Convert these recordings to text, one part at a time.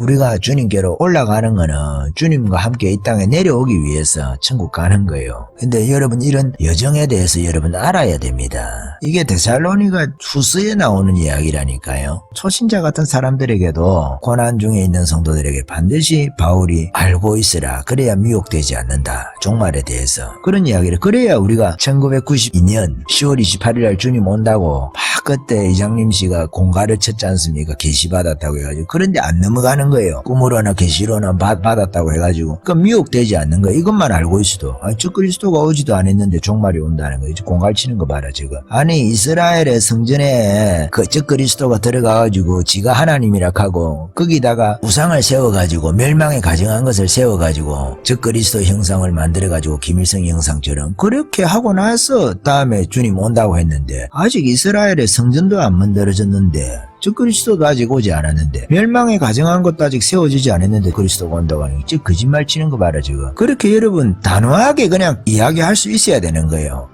우리가 주님께로 올라가는 거는 주님과 함께 이 땅에 내려오기 위해서 천국 가는 거예요. 근데 여러분 이런 여정에 대해서 여러분 알아야 됩니다. 이게 데살로니가 후서에 나오는 이야기라니까요. 초신자 같은 사람들에게도 고난 중에 있는 성도들에게 반드시 바울이 알고 있으라. 그래야 미혹되지 않는다. 종말에 대해서. 그런 이야기를. 그래야 우리가 1992년 10월 28일 날 주님 온다고 막 그때 이장님 씨가 공가를 쳤지 않습니까? 계시 받았다고 해가지고. 그런데 안 넘어가는 거예요. 꿈으로나 계시로나 받았다고 해가지고. 그러니까 미혹되지 않는 거예요. 이것만 알고 있어도. 저 그리스도가 오지도 않았는데 종말이 온다는 거예요. 공갈 치는 거 봐라 지금. 아니 이스라엘의 성전에 저 그리스도가 들어가가지고 지가 하나님이라 하고 거기다가 우상을 세워가지고 멸망에 가정한 것을 세워가지고 저 그리스도 형상을 만들어가지고 김일성 형상처럼 그렇게 하고 나서 다음에 주님 온다고 했는데 아직 이스라엘의 성전도 안 만들어졌는데 저 그리스도도 아직 오지 않았는데 멸망에 가정한 것도 아직 세워지지 않았는데 그리스도가 온다고 하는 게 거짓말 치는 거 봐라 지금. 그렇게 여러분 단호하게 그냥 이야기할 수 있어야 되는 거예요.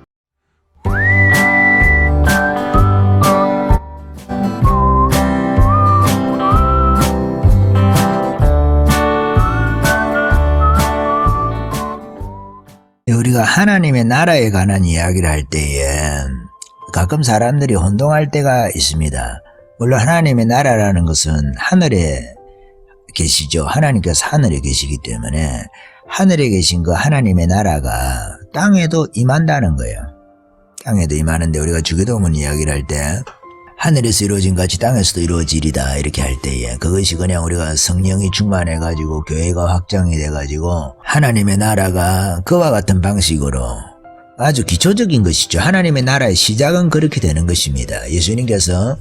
우리가 하나님의 나라에 관한 이야기를 할 때에 가끔 사람들이 혼동할 때가 있습니다. 물론 하나님의 나라라는 것은 하늘에 계시죠. 하나님께서 하늘에 계시기 때문에 하늘에 계신 그 하나님의 나라가 땅에도 임한다는 거예요. 땅에도 임하는데 우리가 주기도문 이야기를 할 때 하늘에서 이루어진 같이 땅에서도 이루어지리다 이렇게 할 때에 그것이 그냥 우리가 성령이 충만해가지고 교회가 확장이 돼가지고 하나님의 나라가 그와 같은 방식으로 아주 기초적인 것이죠. 하나님의 나라의 시작은 그렇게 되는 것입니다. 예수님께서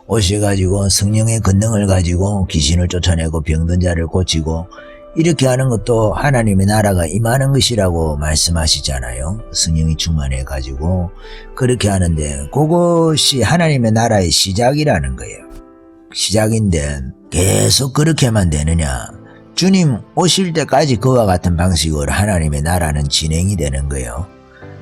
오셔가지고 성령의 권능을 가지고 귀신을 쫓아내고 병든 자를 고치고 이렇게 하는 것도 하나님의 나라가 임하는 것이라고 말씀하시잖아요. 성령이 충만해가지고 그렇게 하는데 그것이 하나님의 나라의 시작이라는 거예요. 시작인데 계속 그렇게만 되느냐. 주님 오실 때까지 그와 같은 방식으로 하나님의 나라는 진행이 되는 거예요.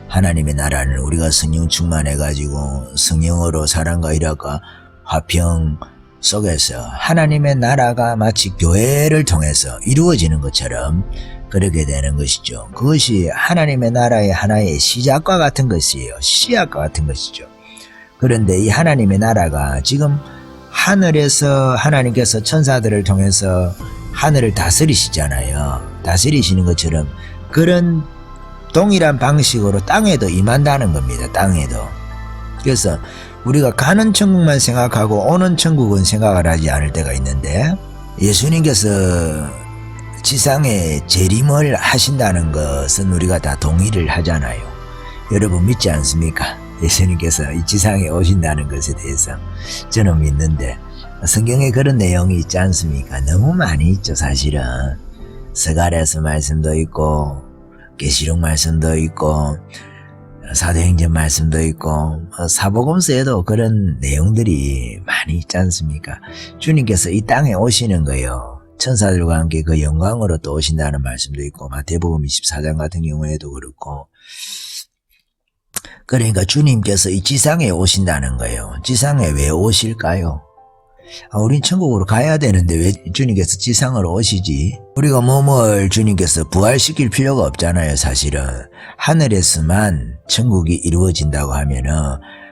하나님의 나라는 우리가 성령 충만해가지고 성령으로 사랑과 일합과 화평 속에서 하나님의 나라가 마치 교회를 통해서 이루어지는 것처럼 그렇게 되는 것이죠. 그것이 하나님의 나라의 하나의 시작과 같은 것이에요. 시작과 같은 것이죠. 그런데 이 하나님의 나라가 지금 하늘에서 하나님께서 천사들을 통해서 하늘을 다스리시잖아요. 다스리시는 것처럼 그런 동일한 방식으로 땅에도 임한다는 겁니다. 땅에도. 그래서 우리가 가는 천국만 생각하고 오는 천국은 생각을 하지 않을 때가 있는데 예수님께서 지상에 재림을 하신다는 것은 우리가 다 동의를 하잖아요. 여러분 믿지 않습니까? 예수님께서 이 지상에 오신다는 것에 대해서 저는 믿는데 성경에 그런 내용이 있지 않습니까? 너무 많이 있죠. 사실은 스가랴서 말씀도 있고 계시록 말씀도 있고 사도행전 말씀도 있고 사복음서에도 그런 내용들이 많이 있지 않습니까? 주님께서 이 땅에 오시는 거예요. 천사들과 함께 그 영광으로 또 오신다는 말씀도 있고 마태복음 24장 같은 경우에도 그렇고 그러니까 주님께서 이 지상에 오신다는 거예요. 지상에 왜 오실까요? 우린 천국으로 가야 되는데 왜 주님께서 지상으로 오시지? 우리가 몸을 주님께서 부활시킬 필요가 없잖아요. 사실은 하늘에서만 천국이 이루어진다고 하면은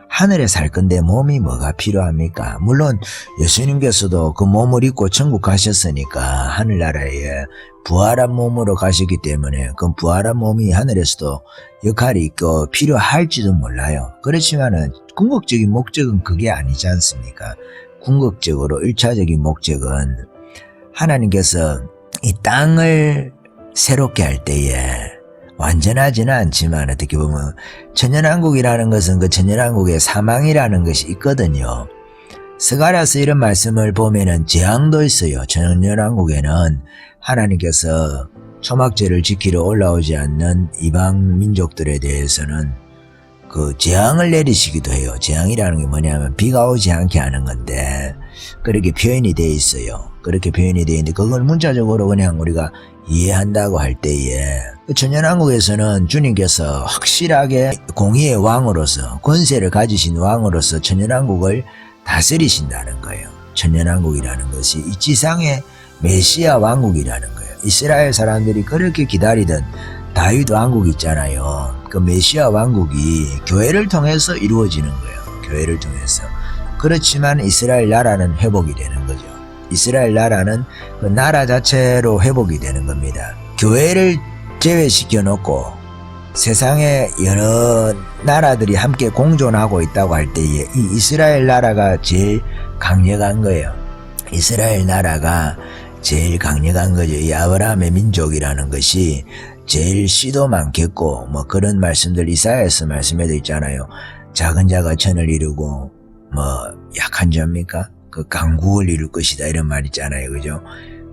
하늘에 살 건데 몸이 뭐가 필요합니까? 물론 예수님께서도 그 몸을 입고 천국 가셨으니까 하늘나라에 부활한 몸으로 가셨기 때문에 그 부활한 몸이 하늘에서도 역할이 있고 필요할지도 몰라요. 그렇지만은 궁극적인 목적은 그게 아니지 않습니까? 궁극적으로 1차적인 목적은 하나님께서 이 땅을 새롭게 할 때에 완전하지는 않지만 어떻게 보면 천년왕국이라는 것은 그 천년왕국에 사망이라는 것이 있거든요. 스가랴서 이런 말씀을 보면은 재앙도 있어요. 천년왕국에는 하나님께서 초막절을 지키러 올라오지 않는 이방 민족들에 대해서는 그 재앙을 내리시기도 해요. 재앙이라는 게 뭐냐면 비가 오지 않게 하는 건데 그렇게 표현이 되어 있어요. 그렇게 표현이 되어 있는데 그걸 문자적으로 그냥 우리가 이해한다고 할 때에 천년왕국에서는 주님께서 확실하게 공의의 왕으로서 권세를 가지신 왕으로서 천년왕국을 다스리신다는 거예요. 천년왕국이라는 것이 이 지상에 메시아 왕국이라는 거예요. 이스라엘 사람들이 그렇게 기다리던 다윗 왕국 있잖아요. 그 메시아 왕국이 교회를 통해서 이루어지는 거예요. 교회를 통해서. 그렇지만 이스라엘 나라는 회복이 되는 거죠. 이스라엘 나라는 그 나라 자체로 회복이 되는 겁니다. 교회를 제외시켜 놓고 세상에 여러 나라들이 함께 공존하고 있다고 할 때에 이 이스라엘 나라가 제일 강력한 거예요. 이스라엘 나라가 제일 강력한 거죠. 이 아브라함의 민족이라는 것이 제일 씨도 많겠고 뭐 그런 말씀들 이사야에서 말씀해도 있잖아요. 작은 자가 천을 이루고 뭐 약한 자입니까? 그 강국을 이룰 것이다 이런 말 있잖아요. 그죠?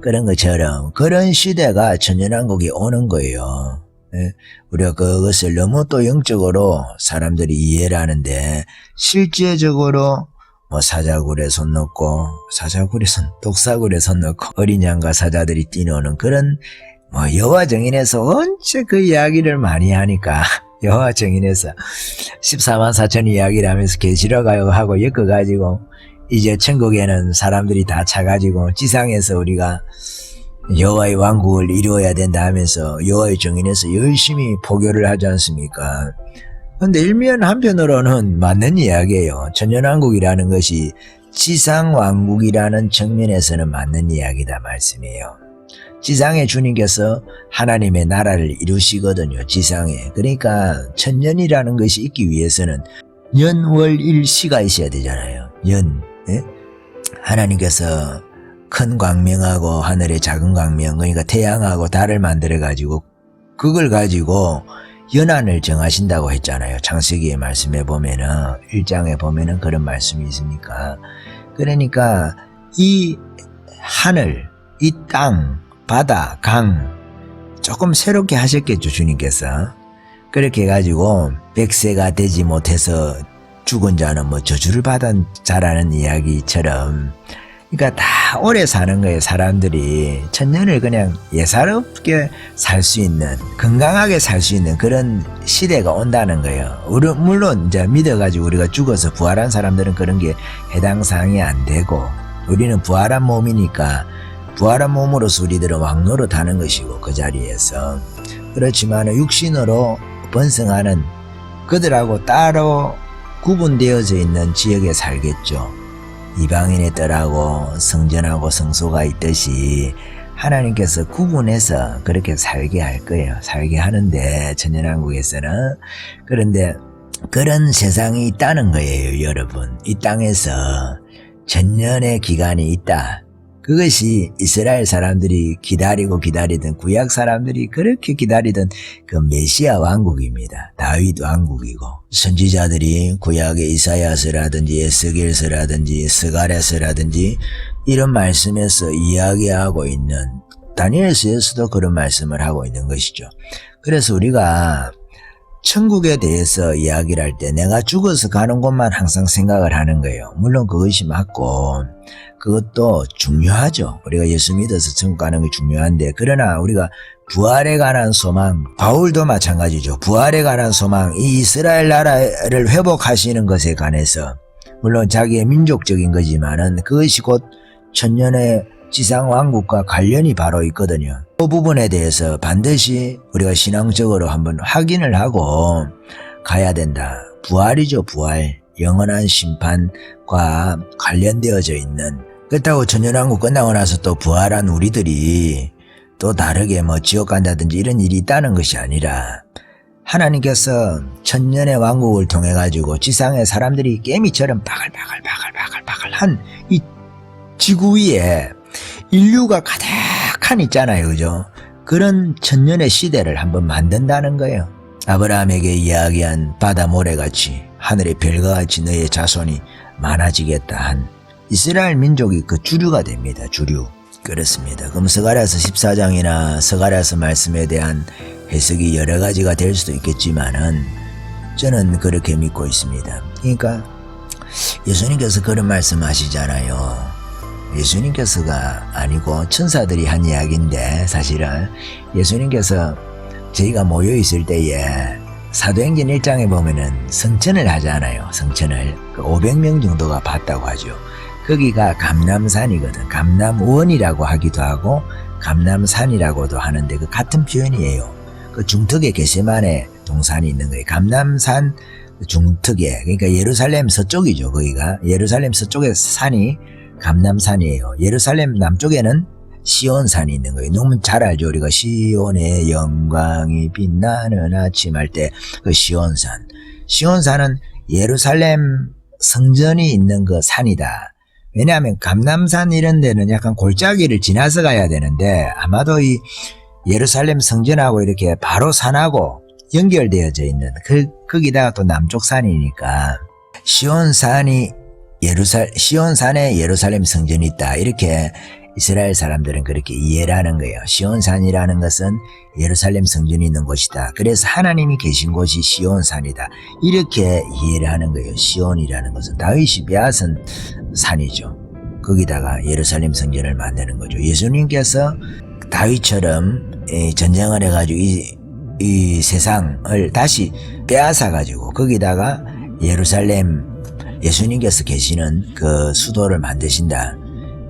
그런 것처럼 그런 시대가 천년왕국이 오는 거예요. 예? 우리가 그것을 너무 또 영적으로 사람들이 이해를 하는데 실제적으로 뭐 사자굴에 손 넣고 독사굴에 손 넣고 어린 양과 사자들이 뛰노는 그런 뭐 여호와 정인에서 언제 그 이야기를 많이 하니까 여호와 정인에서 14만 4천 이야기를 하면서 계시록 하고 엮어가지고 이제 천국에는 사람들이 다 차가지고 지상에서 우리가 여호와의 왕국을 이루어야 된다 하면서 여호와의 정인에서 열심히 포교를 하지 않습니까? 근데 일면 한편으로는 맞는 이야기예요. 천년왕국이라는 것이 지상왕국이라는 측면에서는 맞는 이야기다 말씀이에요. 지상에 주님께서 하나님의 나라를 이루시거든요. 지상에. 그러니까 천년이라는 것이 있기 위해서는 연월일시가 있어야 되잖아요. 예? 하나님께서 큰 광명하고 하늘의 작은 광명, 그러니까 태양하고 달을 만들어가지고 그걸 가지고 연한을 정하신다고 했잖아요. 창세기의 말씀에 보면은 1장에 보면은 그런 말씀이 있으니까. 그러니까 이 하늘, 이 땅, 바다, 강 조금 새롭게 하셨겠죠. 주님께서. 그렇게 해가지고 100세가 되지 못해서 죽은 자는 뭐 저주를 받은 자라는 이야기처럼 그러니까 다 오래 사는 거예요. 사람들이 천년을 그냥 예사롭게 살 수 있는 건강하게 살 수 있는 그런 시대가 온다는 거예요. 물론 이제 믿어가지고 우리가 죽어서 부활한 사람들은 그런 게 해당 사항이 안 되고 우리는 부활한 몸이니까 부활한 몸으로서 우리들은 왕노릇하는 것이고 그 자리에서 그렇지만 육신으로 번성하는 그들하고 따로 구분되어져 있는 지역에 살겠죠. 이방인의 뜰하고 성전하고 성소가 있듯이 하나님께서 구분해서 그렇게 살게 할 거예요. 살게 하는데 천년왕국에서는. 그런데 그런 세상이 있다는 거예요. 여러분. 이 땅에서 천년의 기간이 있다. 그것이 이스라엘 사람들이 기다리던 구약 사람들이 그렇게 기다리던 그 메시아 왕국입니다. 다윗 왕국이고 선지자들이 구약의 이사야서라든지 에스겔서라든지 스가랴서라든지 이런 말씀에서 이야기하고 있는 다니엘서에서도 그런 말씀을 하고 있는 것이죠. 그래서 우리가 천국에 대해서 이야기를 할 때 내가 죽어서 가는 곳만 항상 생각을 하는 거예요. 물론 그것이 맞고 그것도 중요하죠. 우리가 예수 믿어서 천국 가는 게 중요한데 그러나 우리가 부활에 관한 소망, 바울도 마찬가지죠. 부활에 관한 소망, 이 이스라엘 나라를 회복하시는 것에 관해서 물론 자기의 민족적인 거지만은 그것이 곧 천년의 지상왕국과 관련이 바로 있거든요. 그 부분에 대해서 반드시 우리가 신앙적으로 한번 확인을 하고 가야 된다. 부활이죠. 부활. 영원한 심판과 관련되어져 있는. 그렇다고 천년왕국 끝나고 나서 또 부활한 우리들이 또 다르게 뭐 지옥 간다든지 이런 일이 있다는 것이 아니라 하나님께서 천년의 왕국을 통해 가지고 지상의 사람들이 깨미처럼 바글바글한 이 지구 위에 인류가 가득한 있잖아요. 그죠? 그런 천년의 시대를 한번 만든다는 거예요. 아브라함에게 이야기한 바다 모래같이 하늘의 별과 같이 너의 자손이 많아지겠다 한 이스라엘 민족이 그 주류가 됩니다. 주류. 그렇습니다. 그럼 스가랴서 14장이나 스가랴서 말씀에 대한 해석이 여러 가지가 될 수도 있겠지만은 저는 그렇게 믿고 있습니다. 그러니까 예수님께서 그런 말씀 하시잖아요. 예수님께서가 아니고 천사들이 한 이야기인데 사실은 예수님께서 저희가 모여 있을 때에 사도행전 1장에 보면은 성천을 하잖아요. 성천을 500명 정도가 봤다고 하죠. 거기가 감람산이거든. 감람원이라고 하기도 하고 감람산이라고도 하는데 그 같은 표현이에요. 그 중턱에 게세마네 동산이 있는 거예요. 감람산 중턱에, 그러니까 예루살렘 서쪽이죠. 거기가 예루살렘 서쪽에 산이 감람산이에요. 예루살렘 남쪽에는 시온산이 있는 거예요. 너무 잘 알죠. 우리가 시온의 영광이 빛나는 아침 할 때 그 시온산. 시온산은 예루살렘 성전이 있는 그 산이다. 왜냐하면 감람산 이런 데는 약간 골짜기를 지나서 가야 되는데 아마도 이 예루살렘 성전하고 이렇게 바로 산하고 연결되어져 있는 거기다가 또 남쪽 산이니까 시온산에 예루살렘 성전이 있다. 이렇게 이스라엘 사람들은 그렇게 이해를 하는 거예요. 시온산이라는 것은 예루살렘 성전이 있는 곳이다. 그래서 하나님이 계신 곳이 시온산이다. 이렇게 이해를 하는 거예요. 시온이라는 것은 다윗이 빼앗은 산이죠. 거기다가 예루살렘 성전을 만드는 거죠. 예수님께서 다윗처럼 전쟁을 해가지고 이 세상을 다시 빼앗아가지고 거기다가 예수님께서 계시는 그 수도를 만드신다.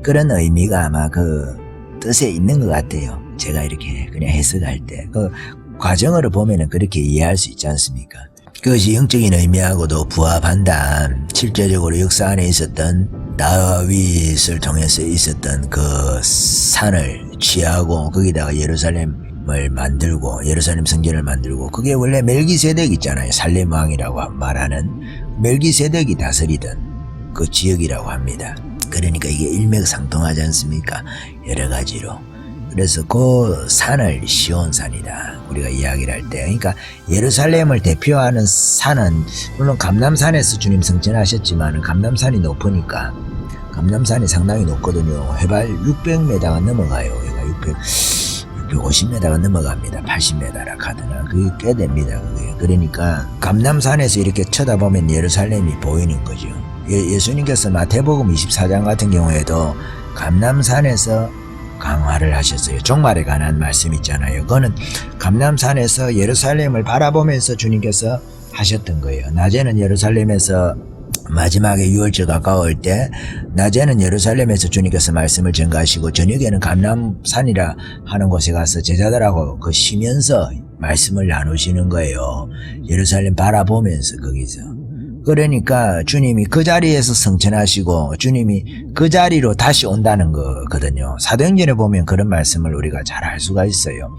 그런 의미가 아마 그 뜻에 있는 것 같아요. 제가 이렇게 그냥 해석할 때. 그 과정으로 보면은 그렇게 이해할 수 있지 않습니까? 그것이 영적인 의미하고도 부합한다. 실제적으로 역사 안에 있었던 다윗을 통해서 있었던 그 산을 취하고 거기다가 예루살렘을 만들고 예루살렘 성전을 만들고 그게 원래 멜기세덱 있잖아요. 살렘 왕이라고 말하는 멜기세덱이 다스리던 그 지역이라고 합니다. 그러니까 이게 일맥상통하지 않습니까? 여러 가지로. 그래서 그 산을 시온산이다. 우리가 이야기를 할 때. 그러니까 예루살렘을 대표하는 산은 물론 감람산에서 주님 성전하셨지만 감람산이 높으니까 감람산이 상당히 높거든요. 해발 600m가 넘어가요. 그러니까 650m가 넘어갑니다. 80m라 카드나. 그게 꽤 됩니다. 그게. 그러니까 감람산에서 이렇게 쳐다보면 예루살렘이 보이는 거죠. 예수님께서 마태복음 24장 같은 경우에도 감람산에서 강화를 하셨어요. 종말에 관한 말씀 있잖아요. 그거는 감람산에서 예루살렘을 바라보면서 주님께서 하셨던 거예요. 낮에는 예루살렘에서 마지막에 유월절 가까울 때 낮에는 예루살렘에서 주님께서 말씀을 전가하시고 저녁에는 감람산이라 하는 곳에 가서 제자들하고 그 쉬면서 말씀을 나누시는 거예요. 예루살렘 바라보면서 거기서. 그러니까 주님이 그 자리에서 성천하시고 주님이 그 자리로 다시 온다는 거거든요. 사도행전에 보면 그런 말씀을 우리가 잘 알 수가 있어요.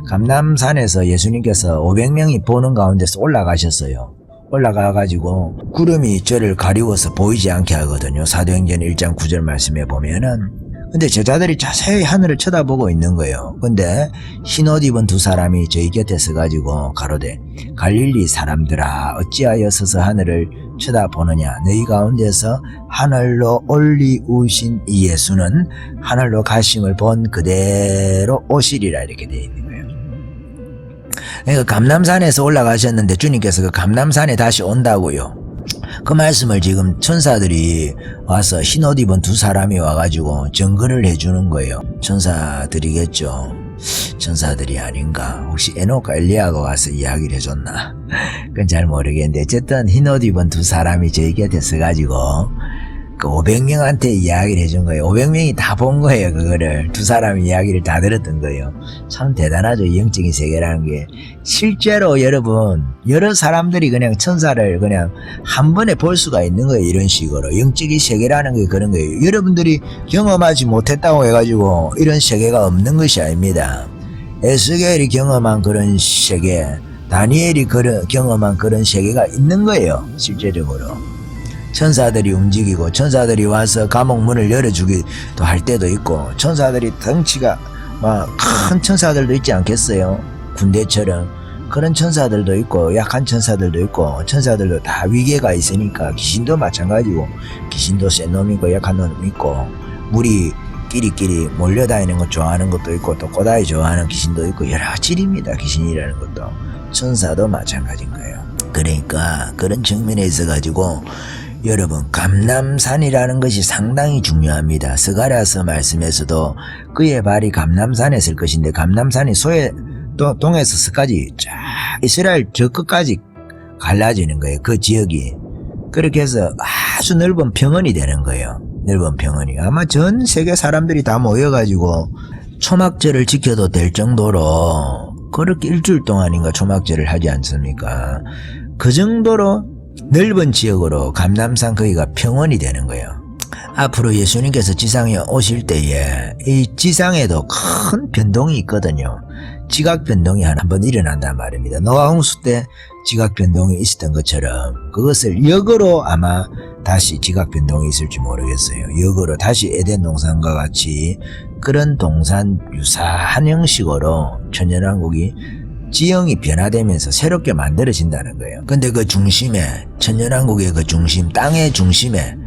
감람산에서 예수님께서 500명이 보는 가운데서 올라가셨어요. 올라가가지고 구름이 저를 가리워서 보이지 않게 하거든요. 사도행전 1장 9절 말씀에 보면은. 근데 제자들이 자세히 하늘을 쳐다보고 있는 거예요. 근데 흰옷 입은 두 사람이 저희 곁에 서가지고 가로되 갈릴리 사람들아 어찌하여 서서 하늘을 쳐다보느냐. 너희 가운데서 하늘로 올리우신 이 예수는 하늘로 가심을 본 그대로 오시리라. 이렇게 되어 있는 거예요. 그러니까 감람산에서 올라가셨는데 주님께서 그 감람산에 다시 온다고요. 그 말씀을 지금 천사들이 와서 흰옷 입은 두 사람이 와가지고 증거를 해주는 거예요. 천사들이겠죠. 천사들이 아닌가. 혹시 에녹과 엘리야가 와서 이야기를 해줬나. 그건 잘 모르겠는데 어쨌든 흰옷 입은 두 사람이 저희 곁에 서가지고 그 500명한테 이야기를 해준 거예요. 500명이 다 본 거예요. 그거를. 두 사람이 이야기를 다 들었던 거예요. 참 대단하죠. 이 영적인 세계라는 게. 실제로 여러분 여러 사람들이 그냥 천사를 그냥 한 번에 볼 수가 있는 거예요. 이런 식으로. 영적인 세계라는 게 그런 거예요. 여러분들이 경험하지 못했다고 해가지고 이런 세계가 없는 것이 아닙니다. 에스겔이 경험한 그런 세계, 다니엘이 경험한 그런 세계가 있는 거예요. 실제적으로. 천사들이 움직이고 천사들이 와서 감옥 문을 열어주기도 할 때도 있고 천사들이 덩치가 막 큰 천사들도 있지 않겠어요? 군대처럼 그런 천사들도 있고 약한 천사들도 있고 천사들도 다 위계가 있으니까 귀신도 마찬가지고 귀신도 센 놈이고 약한 놈이 있고 무리 끼리끼리 몰려다니는 거 좋아하는 것도 있고 또 꼬다이 좋아하는 귀신도 있고 여러 질입니다. 귀신이라는 것도 천사도 마찬가지인 거예요. 그러니까 그런 측면에 있어 가지고 여러분 감람산이라는 것이 상당히 중요합니다. 스가랴서 말씀에서도 그의 발이 감람산에 설 것인데 감람산이 동에서 서까지 쫙 이스라엘 저 끝까지 갈라지는 거예요. 그 지역이. 그렇게 해서 아주 넓은 평원이 되는 거예요. 넓은 평원이. 아마 전 세계 사람들이 다 모여가지고 초막절을 지켜도 될 정도로 그렇게 일주일 동안인가 초막절을 하지 않습니까? 그 정도로 넓은 지역으로 감람산 거기가 평원이 되는 거예요. 앞으로 예수님께서 지상에 오실 때에 이 지상에도 큰 변동이 있거든요. 지각 변동이 한번 일어난단 말입니다. 노아 홍수 때 지각 변동이 있었던 것처럼 그것을 역으로 아마 다시 지각 변동이 있을지 모르겠어요. 역으로 다시 에덴 동산과 같이 그런 동산 유사한 형식으로 천년왕국이 지형이 변화되면서 새롭게 만들어진다는 거예요. 근데 그 중심에, 천년왕국의 그 중심, 땅의 중심에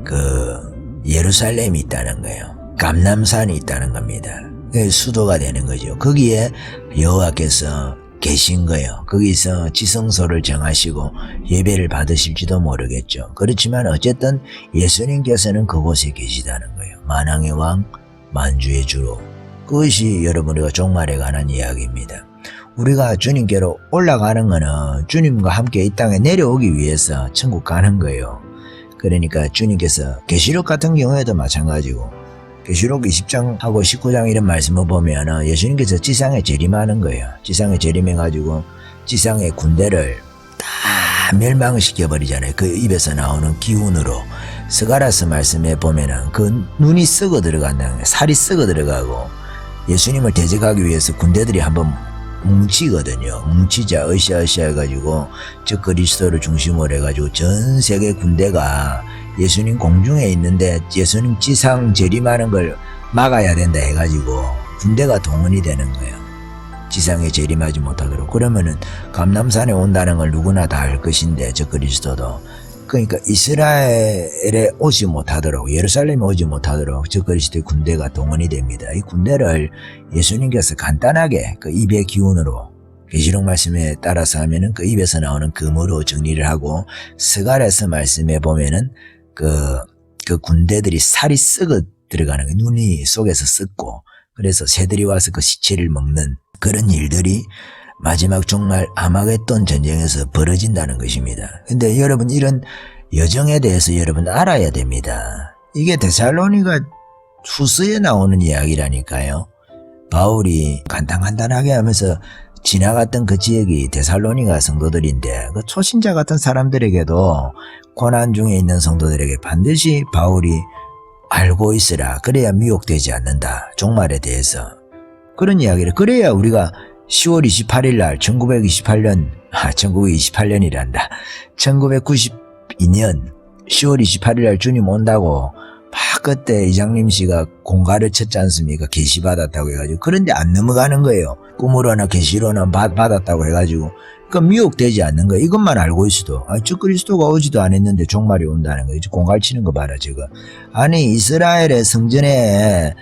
그 예루살렘이 있다는 거예요. 감람산이 있다는 겁니다. 수도가 되는 거죠. 거기에 여호와께서 계신 거예요. 거기서 지성소를 정하시고 예배를 받으실지도 모르겠죠. 그렇지만 어쨌든 예수님께서는 그곳에 계시다는 거예요. 만왕의 왕, 만주의 주로. 그것이 여러분 우리가 종말에 관한 이야기입니다. 우리가 주님께로 올라가는 거는 주님과 함께 이 땅에 내려오기 위해서 천국 가는 거예요. 그러니까 주님께서 계시록 같은 경우에도 마찬가지고 계시록 20장하고 19장 이런 말씀을 보면 예수님께서 지상에 재림하는 거예요. 지상에 재림해가지고 지상의 군대를 다 멸망시켜버리잖아요. 그 입에서 나오는 기운으로. 스가랴서 말씀에 보면은 그 눈이 썩어 들어간다는 거예요. 살이 썩어 들어가고 예수님을 대적하기 위해서 군대들이 한번 뭉치거든요. 뭉치자 으쌰으쌰 해가지고 저 그리스도를 중심으로 해가지고 전 세계 군대가 예수님 공중에 있는데 예수님 지상 재림하는 걸 막아야 된다 해가지고 군대가 동원이 되는 거예요. 지상에 재림하지 못하도록. 그러면은 감람산에 온다는 걸 누구나 다 알 것인데 저 그리스도도. 그러니까 이스라엘에 오지 못하도록, 예루살렘에 오지 못하도록 저 그리스도의 군대가 동원이 됩니다. 이 군대를 예수님께서 간단하게 그 입의 기운으로 계시록 말씀에 따라서 하면은 그 입에서 나오는 금으로 정리를 하고, 스가랴서 말씀에 보면은 그 군대들이 살이 썩어 들어가는 거예요. 눈이 속에서 썩고, 그래서 새들이 와서 그 시체를 먹는 그런 일들이 마지막 종말 아마겟돈 전쟁에서 벌어진다는 것입니다. 근데 여러분 이런 여정에 대해서 여러분 알아야 됩니다. 이게 데살로니가 후서에 나오는 이야기라니까요. 바울이 간단하게 하면서 지나갔던 그 지역이 데살로니가 성도들인데 그 초신자 같은 사람들에게도 고난 중에 있는 성도들에게 반드시 바울이 알고 있으라. 그래야 미혹되지 않는다. 종말에 대해서. 그런 이야기를. 그래야 우리가 10월 28일 날 1928년 1928년이란다. 1992년 10월 28일 날 주님 온다고 막 그때 이장님 씨가 공가를 쳤지 않습니까? 계시 받았다고 해가지고. 그런데 안 넘어가는 거예요. 꿈으로나 계시로나 받았다고 해가지고. 그러니까 미혹되지 않는 거예요. 이것만 알고 있어도. 저 그리스도가 오지도 않았는데 종말이 온다는 거예요. 공갈 치는 거 봐라 지금. 아니 이스라엘의 성전에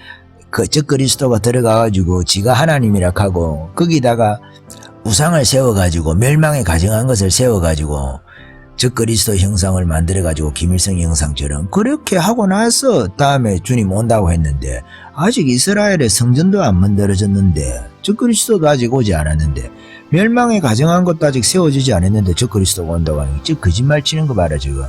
저 그리스도가 들어가가지고 지가 하나님이라 하고 거기다가 우상을 세워가지고 멸망에 가정한 것을 세워가지고 저 그리스도 형상을 만들어가지고 김일성 형상처럼 그렇게 하고 나서 다음에 주님 온다고 했는데 아직 이스라엘의 성전도 안 만들어졌는데 저 그리스도도 아직 오지 않았는데 멸망에 가정한 것도 아직 세워지지 않았는데 저 그리스도가 온다고 하는 게 거짓말 치는 거 봐라 지금.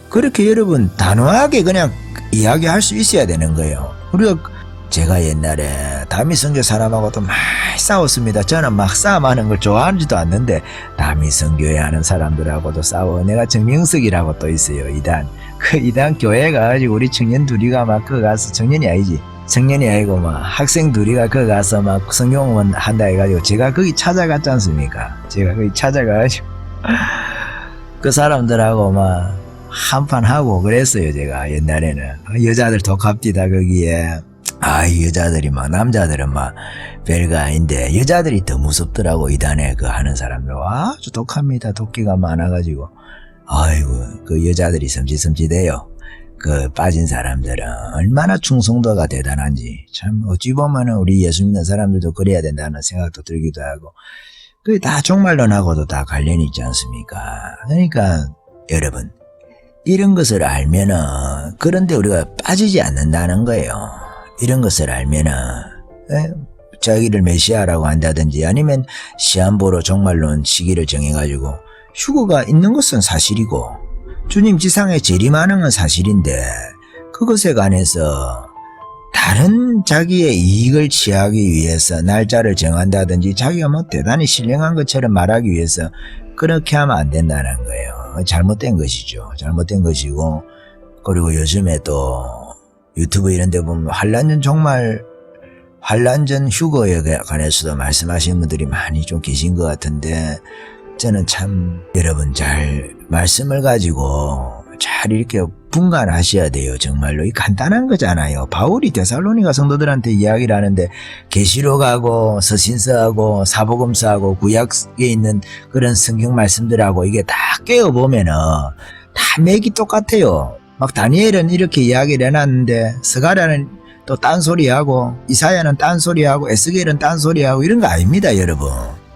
그렇게 여러분 단호하게 그냥 이야기할 수 있어야 되는 거예요. 우리가 제가 옛날에 다미성교 사람하고도 많이 싸웠습니다. 저는 막 싸움하는 걸 좋아하지도 않는데 다미성교회 하는 사람들하고도 싸워. 내가 정명석이라고 또 있어요. 이단. 그 이단 교회 가가지고 우리 청년 둘이가 막 그거 가서 청년이 아니지. 청년이 아니고 막 학생 둘이가 거기 가서 막 성경원 한다 해가지고 제가 거기 찾아갔지 않습니까? 제가 거기 찾아가가지고 그 사람들하고 막 한판 하고 그랬어요. 제가 옛날에는. 여자들 독합디다 거기에. 이 여자들이 막 남자들은 막 별거 아닌데 여자들이 더 무섭더라고. 이단에 그 하는 사람들 아주 독합니다. 독기가 많아가지고 아이고 그 여자들이 섬찟섬찟해요. 그 빠진 사람들은 얼마나 충성도가 대단한지 참 어찌 보면은 우리 예수 믿는 사람들도 그래야 된다는 생각도 들기도 하고 그게 다 종말론하고도 다 관련이 있지 않습니까? 그러니까 여러분 이런 것을 알면은 그런데 우리가 빠지지 않는다는 거예요. 이런 것을 알면은 자기를 메시아라고 한다든지 아니면 시한부로 종말론 시기를 정해가지고 휴거가 있는 것은 사실이고 주님 지상에 재림하는 건 사실인데 그것에 관해서 다른 자기의 이익을 취하기 위해서 날짜를 정한다든지 자기가 뭐 대단히 신령한 것처럼 말하기 위해서 그렇게 하면 안 된다는 거예요. 잘못된 것이죠. 잘못된 것이고, 그리고 요즘에 또 유튜브 이런 데 보면 환란전 휴거에 관해서도 말씀하시는 분들이 많이 좀 계신 것 같은데, 저는 참 여러분 잘 말씀을 가지고 잘 이렇게 분간하셔야 돼요. 정말로 이 간단한 거잖아요. 바울이 데살로니가 성도들한테 이야기를 하는데 계시록하고 서신서하고 사복음서하고 구약에 있는 그런 성경 말씀들하고 이게 다 깨어보면은 다 맥이 똑같아요. 막 다니엘은 이렇게 이야기를 해놨는데 스가랴는 또 딴소리하고 이사야는 딴소리하고 에스겔은 딴소리하고 이런 거 아닙니다, 여러분.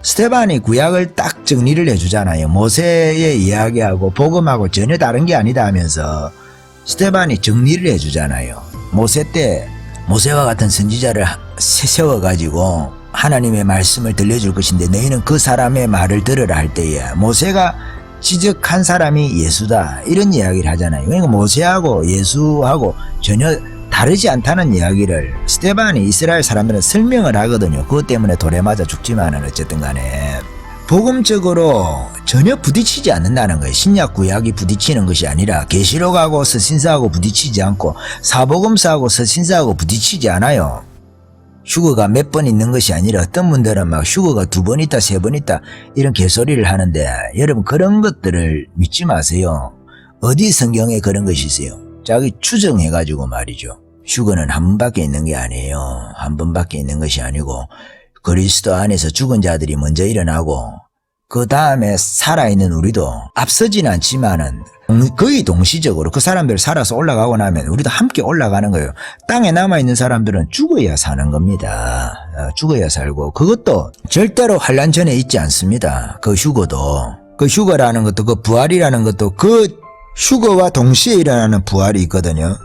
스테반이 구약을 딱 정리를 해주잖아요. 모세의 이야기하고 복음하고 전혀 다른 게 아니다 하면서 스테반이 정리를 해주잖아요. 모세 때 모세와 같은 선지자를 세워가지고 하나님의 말씀을 들려줄 것인데 너희는 그 사람의 말을 들으라 할 때에 모세가 지적한 사람이 예수다 이런 이야기를 하잖아요. 그러니까 모세하고 예수하고 전혀 다르지 않다는 이야기를 스테반이 이스라엘 사람들은 설명을 하거든요. 그것 때문에 돌에 맞아 죽지만은 어쨌든 간에 복음적으로 전혀 부딪히지 않는다는 거예요. 신약 구약이 부딪히는 것이 아니라 계시록하고 서신서하고 부딪히지 않고 사복음서하고 서신서하고 부딪히지 않아요. 휴거가 몇 번 있는 것이 아니라 어떤 분들은 막 휴거가 2번 있다 3번 있다 이런 개소리를 하는데 여러분 그런 것들을 믿지 마세요. 어디 성경에 그런 것이 있어요? 자기 추정해가지고 말이죠. 휴거는 한 번밖에 있는 게 아니에요. 한 번밖에 있는 것이 아니고 그리스도 안에서 죽은 자들이 먼저 일어나고 그 다음에 살아있는 우리도 앞서진 않지만은 거의 동시적으로 그 사람들 살아서 올라가고 나면 우리도 함께 올라가는 거예요. 땅에 남아있는 사람들은 죽어야 사는 겁니다. 죽어야 살고 그것도 절대로 환란 전에 있지 않습니다. 그 휴거도. 그 휴거라는 것도 그 부활이라는 것도 그 휴거와 동시에 일어나는 부활이 있거든요.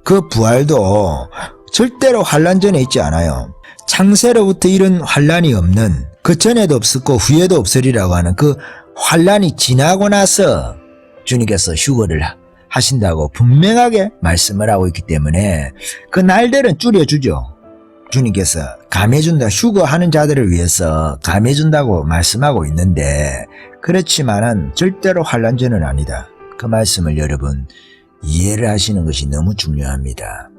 그 부활도 절대로 환란 전에 있지 않아요. 창세로부터 이런 환란이 없는 그 전에도 없었고 후에도 없으리라고 하는 그 환란이 지나고 나서 주님께서 휴거를 하신다고 분명하게 말씀을 하고 있기 때문에 그 날들은 줄여주죠. 주님께서 감해준다. 휴거하는 자들을 위해서 감해준다고 말씀하고 있는데 그렇지만은 절대로 환란 전은 아니다. 그 말씀을 여러분 이해를 하시는 것이 너무 중요합니다.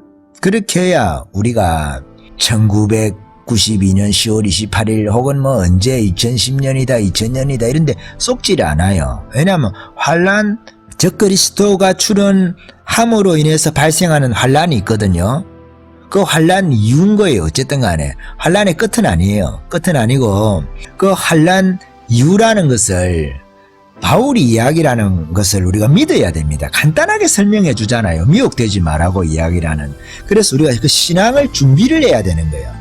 그렇게 해야 우리가 1992년 10월 28일 혹은 뭐 언제 2010년이다 2000년이다 이런데 쏙질 않아요. 왜냐하면 환란 적그리스도가 출현함으로 인해서 발생하는 환란이 있거든요. 그 환란 이유인 거예요. 어쨌든 간에 환란의 끝은 아니에요. 끝은 아니고 그 환란 이유라는 것을 바울이 이야기라는 것을 우리가 믿어야 됩니다. 간단하게 설명해 주잖아요. 미혹되지 말라고 이야기라는. 그래서 우리가 그 신앙을 준비를 해야 되는 거예요.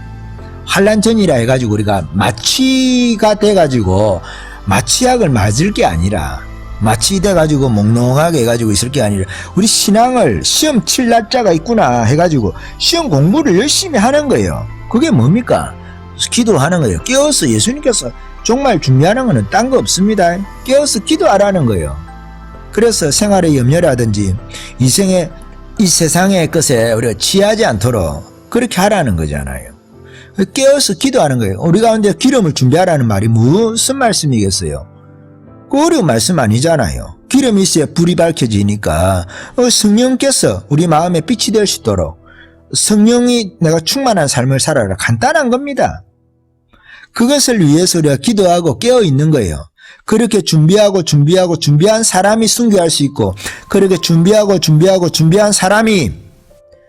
환란 전이라 해가지고 우리가 마취가 돼가지고 마취약을 맞을 게 아니라 마취돼가지고 몽롱하게 해가지고 있을 게 아니라 우리 신앙을 시험 칠 날짜가 있구나 해가지고 시험 공부를 열심히 하는 거예요. 그게 뭡니까? 기도하는 거예요. 깨어서 예수님께서 정말 준비하는 거는 딴 거 없습니다. 깨어서 기도하라는 거예요. 그래서 생활의 염려라든지 이 세상의 것에 우리가 취하지 않도록 그렇게 하라는 거잖아요. 깨어서 기도하는 거예요. 우리 가운데 기름을 준비하라는 말이 무슨 말씀이겠어요? 그 어려운 말씀 아니잖아요. 기름이 있어야 불이 밝혀지니까 성령께서 우리 마음에 빛이 될 수 있도록 성령이 내가 충만한 삶을 살아라. 간단한 겁니다. 그것을 위해서 우리가 기도하고 깨어있는 거예요. 그렇게 준비한 사람이 순교할 수 있고 그렇게 준비한 사람이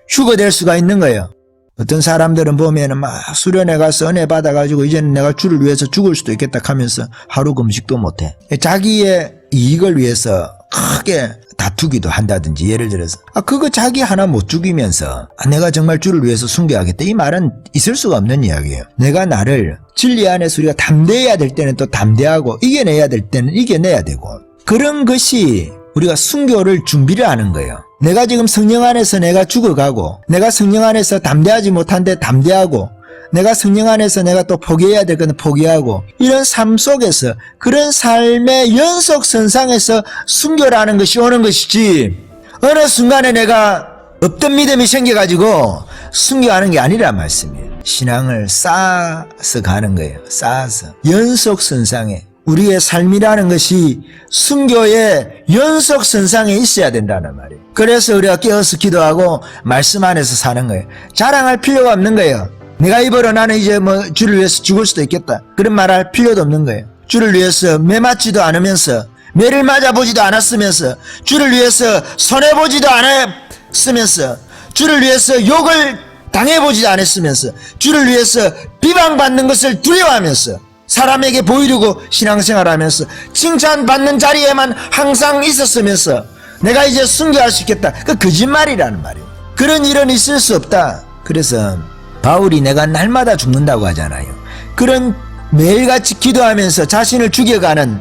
휴거될 수가 있는 거예요. 어떤 사람들은 보면은 막 수련회 가서 은혜 받아가지고 이제는 내가 주를 위해서 죽을 수도 있겠다 하면서 하루 금식도 못해. 자기의 이익을 위해서 크게 다투기도 한다든지 예를 들어서 그거 자기 하나 못 죽이면서 내가 정말 주를 위해서 순교하겠다 이 말은 있을 수가 없는 이야기예요. 내가 나를 진리 안에서 우리가 담대해야 될 때는 또 담대하고 이겨내야 될 때는 이겨내야 되고 그런 것이 우리가 순교를 준비를 하는 거예요. 내가 지금 성령 안에서 내가 죽어가고 내가 성령 안에서 담대하지 못한데 담대하고 내가 성령 안에서 내가 또 포기해야 될 건 포기하고 이런 삶 속에서 그런 삶의 연속선상에서 순교라는 것이 오는 것이지 어느 순간에 내가 없던 믿음이 생겨가지고 순교하는 게 아니란 말씀이에요. 신앙을 쌓아서 가는 거예요. 쌓아서 연속선상에 우리의 삶이라는 것이 순교의 연속선상에 있어야 된다는 말이에요. 그래서 우리가 깨어서 기도하고 말씀 안에서 사는 거예요. 자랑할 필요가 없는 거예요. 내가 입으로 나는 이제 뭐 주를 위해서 죽을 수도 있겠다. 그런 말 할 필요도 없는 거예요. 주를 위해서 매 맞지도 않으면서 매를 맞아보지도 않았으면서 주를 위해서 손해보지도 않았으면서 주를 위해서 욕을 당해보지도 않았으면서 주를 위해서 비방받는 것을 두려워하면서 사람에게 보이려고 신앙생활하면서 칭찬받는 자리에만 항상 있었으면서 내가 이제 순교할 수 있겠다. 그 거짓말이라는 말이에요. 그런 일은 있을 수 없다. 그래서 바울이 내가 날마다 죽는다고 하잖아요. 그런 매일같이 기도하면서 자신을 죽여가는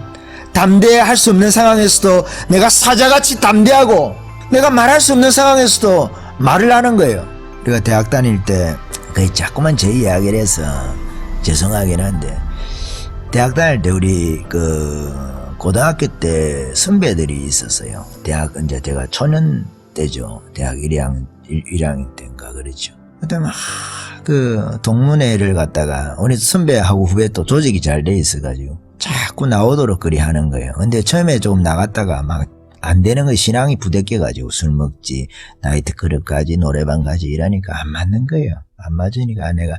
담대할 수 없는 상황에서도 내가 사자같이 담대하고 내가 말할 수 없는 상황에서도 말을 하는 거예요. 우리가 대학 다닐 때 거의 자꾸만 제 이야기를 해서 죄송하긴 한데 대학 다닐 때 우리 고등학교 때 선배들이 있었어요. 대학 이제 제가 초년 때죠. 대학 1학년 때인가 그랬죠. 그때 막 동문회를 갔다가 우리 선배하고 후배 또 조직이 잘 돼 있어가지고 자꾸 나오도록 그리 하는 거예요. 근데 처음에 조금 나갔다가 막 안 되는 거 신앙이 부대껴가지고 술 먹지 나이트 클럽 가지 노래방 가지 이러니까 안 맞는 거예요. 안 맞으니까 내가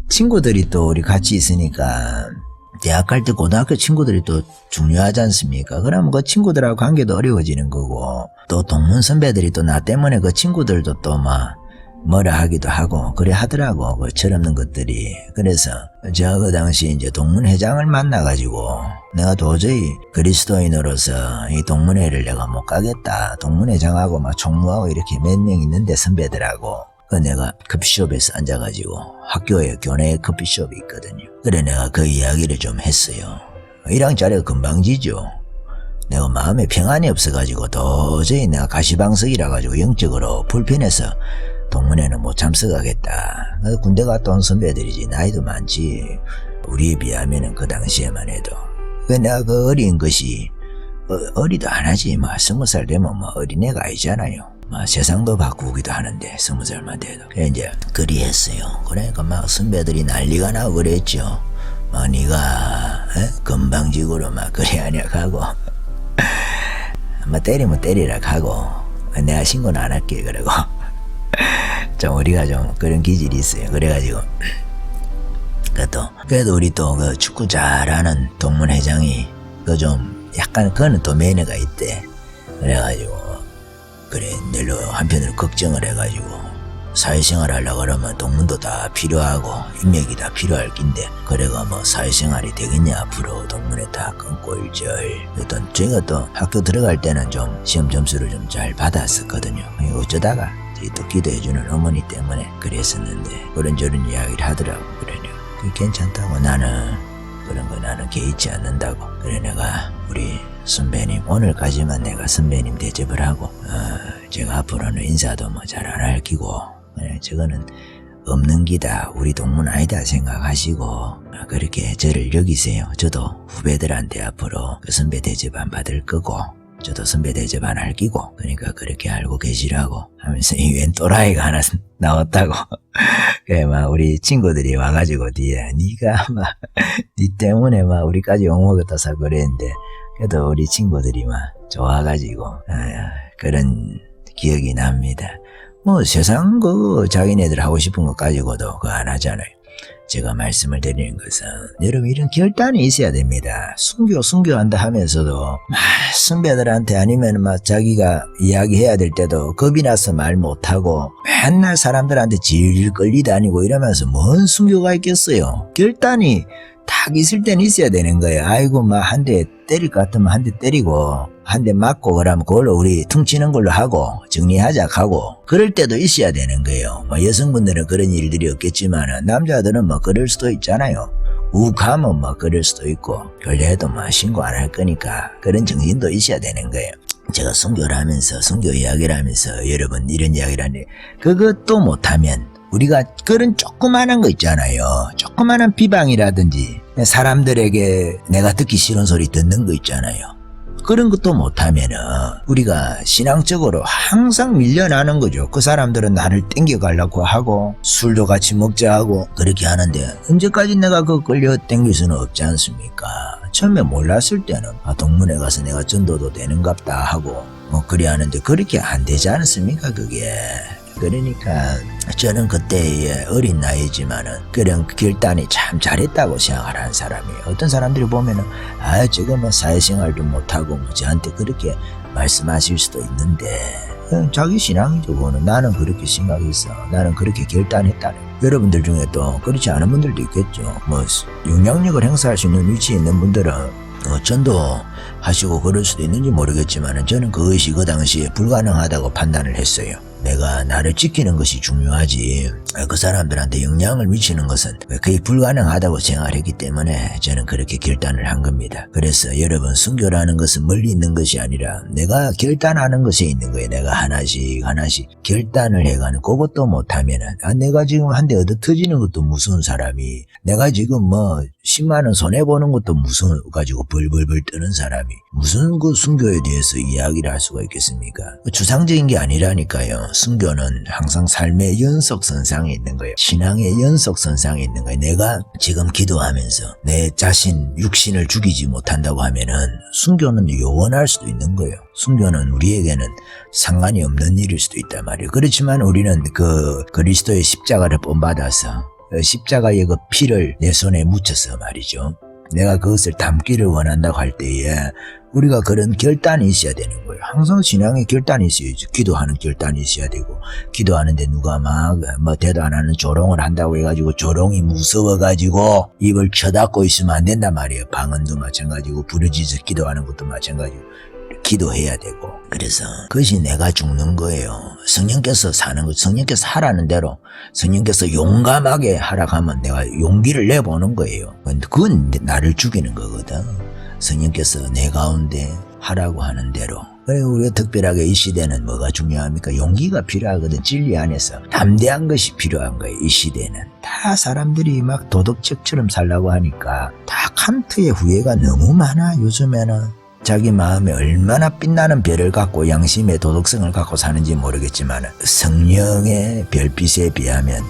친구들이 또 우리 같이 있으니까 대학 갈 때 고등학교 친구들이 또 중요하지 않습니까? 그러면 그 친구들하고 관계도 어려워지는 거고 또 동문 선배들이 또 나 때문에 그 친구들도 또 막 뭐라 하기도 하고 그래 하더라고 그 철없는 것들이. 그래서 제가 그 당시 이제 동문회장을 만나가지고 내가 도저히 그리스도인으로서 이 동문회를 내가 못 가겠다. 동문회장하고 막 총무하고 이렇게 몇 명 있는데 선배들하고 그 내가 커피숍에서 앉아가지고 학교에 교내 커피숍이 있거든요. 그래 내가 그 이야기를 좀 했어요. 1학년짜리가 금방 지죠. 내가 마음에 평안이 없어가지고 도저히 내가 가시방석이라 가지고 영적으로 불편해서 동문회는 못 참석하겠다. 군대 갔다 온 선배들이지 나이도 많지. 우리에 비하면은 그 당시에만 해도. 내가 그 어린 것이 어리도 안 하지. 20살 되면 어린애가 아니잖아요. 세상도 바꾸기도 하는데 20살만 돼도. 그래 이제 그리 했어요. 그러니까 선배들이 난리가 나고 그랬죠. 네가 건방지고로 그래 하냐 하고 때리면 때리라 하고 내가 신고는 안 할게 그러고 좀 우리가 좀 그런 기질이 있어요. 그래가지고 그래도 우리 또 그 축구 잘하는 동문회장이 그 좀 약간 그거는 또 매너가 있대. 그래가지고 그래 낼로 한편으로 걱정을 해가지고 사회생활 하려고 그러면 동문도 다 필요하고 인맥이 다 필요할 낀데 그래가 사회생활이 되겠냐 앞으로 동문회 다 끊고 일절. 또 저희가 또 학교 들어갈 때는 좀 시험 점수를 좀 잘 받았었거든요. 어쩌다가 또 기도해주는 어머니 때문에 그랬었는데 그런저런 이야기를 하더라고. 그래 그게 괜찮다고 나는 그런 거 나는 개의치 않는다고. 그래 내가 우리 선배님 오늘까지만 내가 선배님 대접을 하고 제가 앞으로는 인사도 잘 안 할 기고 그래 저거는 없는 기다 우리 동문 아니다 생각하시고 그렇게 저를 여기세요. 저도 후배들한테 앞으로 그 선배 대접 안 받을 거고 저도 선배 대접 안 할 기고 그러니까 그렇게 알고 계시라고 하면서 이 웬 또라이가 하나 나왔다고. 그래 우리 친구들이 와가지고 뒤에 니가 니 때문에 우리까지 욕먹었다 그랬는데 그래도 우리 친구들이 좋아가지고 그런 기억이 납니다. 세상 자기네들 하고 싶은 거 가지고도 그거 안 하잖아요. 제가 말씀을 드리는 것은 여러분 이런 결단이 있어야 됩니다. 순교한다 하면서도 선배들한테 아니면 자기가 이야기해야 될 때도 겁이 나서 말 못하고 맨날 사람들한테 질질 끌리다니고 이러면서 뭔 순교가 있겠어요. 결단이 딱 있을 때는 있어야 되는 거예요. 아이고 한 대 때릴 것 같으면 한 대 때리고 한 대 맞고 그러면 그걸로 우리 퉁치는 걸로 하고 정리하자 하고 그럴 때도 있어야 되는 거예요. 여성분들은 그런 일들이 없겠지만 남자들은 그럴 수도 있잖아요. 욱하면 그럴 수도 있고 결례해도 신고 안 할 거니까 그런 정신도 있어야 되는 거예요. 제가 순교 이야기를 하면서 여러분 이런 이야기를 하는데 그것도 못하면 우리가 그런 조그마한 거 있잖아요. 조그마한 비방이라든지 사람들에게 내가 듣기 싫은 소리 듣는 거 있잖아요. 그런 것도 못하면은 우리가 신앙적으로 항상 밀려나는 거죠. 그 사람들은 나를 땡겨가려고 하고 술도 같이 먹자 하고 그렇게 하는데 언제까지 내가 그거 끌려 땡길 수는 없지 않습니까? 처음에 몰랐을 때는 동문회 가서 내가 전도도 되는갑다 하고 뭐 그래 하는데 그렇게 안 되지 않습니까 그게. 그러니까 저는 그때 어린 나이지만은 그런 결단이 참 잘했다고 생각을 한 사람이에요. 어떤 사람들이 보면은 지금 뭐 사회생활도 못하고 뭐 저한테 그렇게 말씀하실 수도 있는데 자기 신앙이죠. 그거는. 나는 그렇게 생각했어. 나는 그렇게 결단했다는. 여러분들 중에 또 그렇지 않은 분들도 있겠죠. 뭐 영향력을 행사할 수 있는 위치에 있는 분들은 전도 하시고 그럴 수도 있는지 모르겠지만 저는 그것이 그 당시에 불가능하다고 판단을 했어요. 내가 나를 지키는 것이 중요하지 그 사람들한테 영향을 미치는 것은 그게 불가능하다고 생각을 했기 때문에 저는 그렇게 결단을 한 겁니다. 그래서 여러분 순교라는 것은 멀리 있는 것이 아니라 내가 결단하는 것에 있는 거예요. 내가 하나씩 결단을 해가는 그것도 못하면은 내가 지금 한 대 얻어 터지는 것도 무서운 사람이 내가 지금 뭐 10만 원 손해보는 것도 무서워 가지고 벌벌벌 떠는 사람이 무슨 그 순교에 대해서 이야기를 할 수가 있겠습니까? 추상적인 게 아니라니까요. 순교는 항상 삶의 연속선상에 있는 거예요. 신앙의 연속선상에 있는 거예요. 내가 지금 기도하면서 내 자신, 육신을 죽이지 못한다고 하면은 순교는 요원할 수도 있는 거예요. 순교는 우리에게는 상관이 없는 일일 수도 있단 말이에요. 그렇지만 우리는 그 그리스도의 십자가를 본받아서 십자가의 그 피를 내 손에 묻혀서 말이죠. 내가 그것을 담기를 원한다고 할 때에 우리가 그런 결단이 있어야 되는 거예요. 항상 신앙에 결단이 있어야죠. 기도하는 결단이 있어야 되고 기도하는데 누가 막 뭐 대도 안 하는 조롱을 한다고 해가지고 조롱이 무서워가지고 입을 쳐닫고 있으면 안 된단 말이에요. 방언도 마찬가지고 부르짖어 기도하는 것도 마찬가지고 기도해야 되고 그래서 그것이 내가 죽는 거예요. 성령께서 사는 거 성령께서 하라는 대로 성령께서 용감하게 하라고 하면 내가 용기를 내보는 거예요. 그건 나를 죽이는 거거든. 성령께서 내 가운데 하라고 하는 대로. 그리고 우리가 특별하게 이 시대는 뭐가 중요합니까? 용기가 필요하거든. 진리 안에서 담대한 것이 필요한 거예요. 이 시대는 다 사람들이 막 도덕책처럼 살라고 하니까 다 칸트의 후회가 너무 많아. 요즘에는 자기 마음에 얼마나 빛나는 별을 갖고 양심의 도덕성을 갖고 사는지 모르겠지만 성령의 별빛에 비하면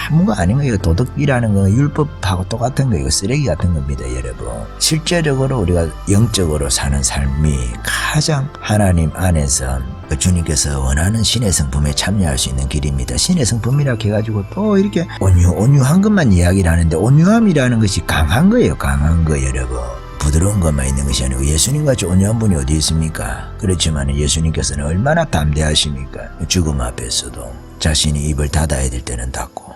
아무가 아닌 거예요. 도덕이라는 건 율법하고 똑같은 거예요. 쓰레기 같은 겁니다, 여러분. 실제적으로 우리가 영적으로 사는 삶이 가장 하나님 안에서 주님께서 원하는 신의 성품에 참여할 수 있는 길입니다. 신의 성품이라 해가지고 또 이렇게 온유한 것만 이야기를 하는데 온유함이라는 것이 강한 거예요. 강한 거 여러분. 부드러운 것만 있는 것이 아니고 예수님같이 온유한 분이 어디 있습니까? 그렇지만 예수님께서는 얼마나 담대하십니까? 죽음 앞에서도 자신이 입을 닫아야 될 때는 닫고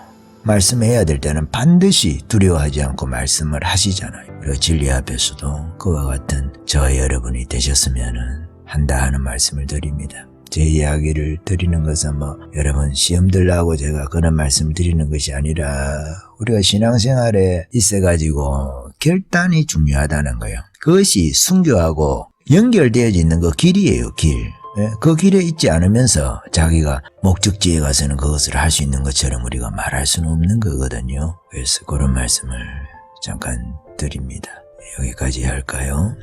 말씀해야 될 때는 반드시 두려워하지 않고 말씀을 하시잖아요. 그리고 진리 앞에서도 그와 같은 저와 여러분이 되셨으면 한다 하는 말씀을 드립니다. 제 이야기를 드리는 것은 여러분 시험 들라고 제가 그런 말씀을 드리는 것이 아니라 우리가 신앙생활에 있어가지고 결단이 중요하다는 거예요. 그것이 순교하고 연결되어 있는 그 길이에요. 길. 그 길에 있지 않으면서 자기가 목적지에 가서는 그것을 할 수 있는 것처럼 우리가 말할 수는 없는 거거든요. 그래서 그런 말씀을 잠깐 드립니다. 여기까지 할까요?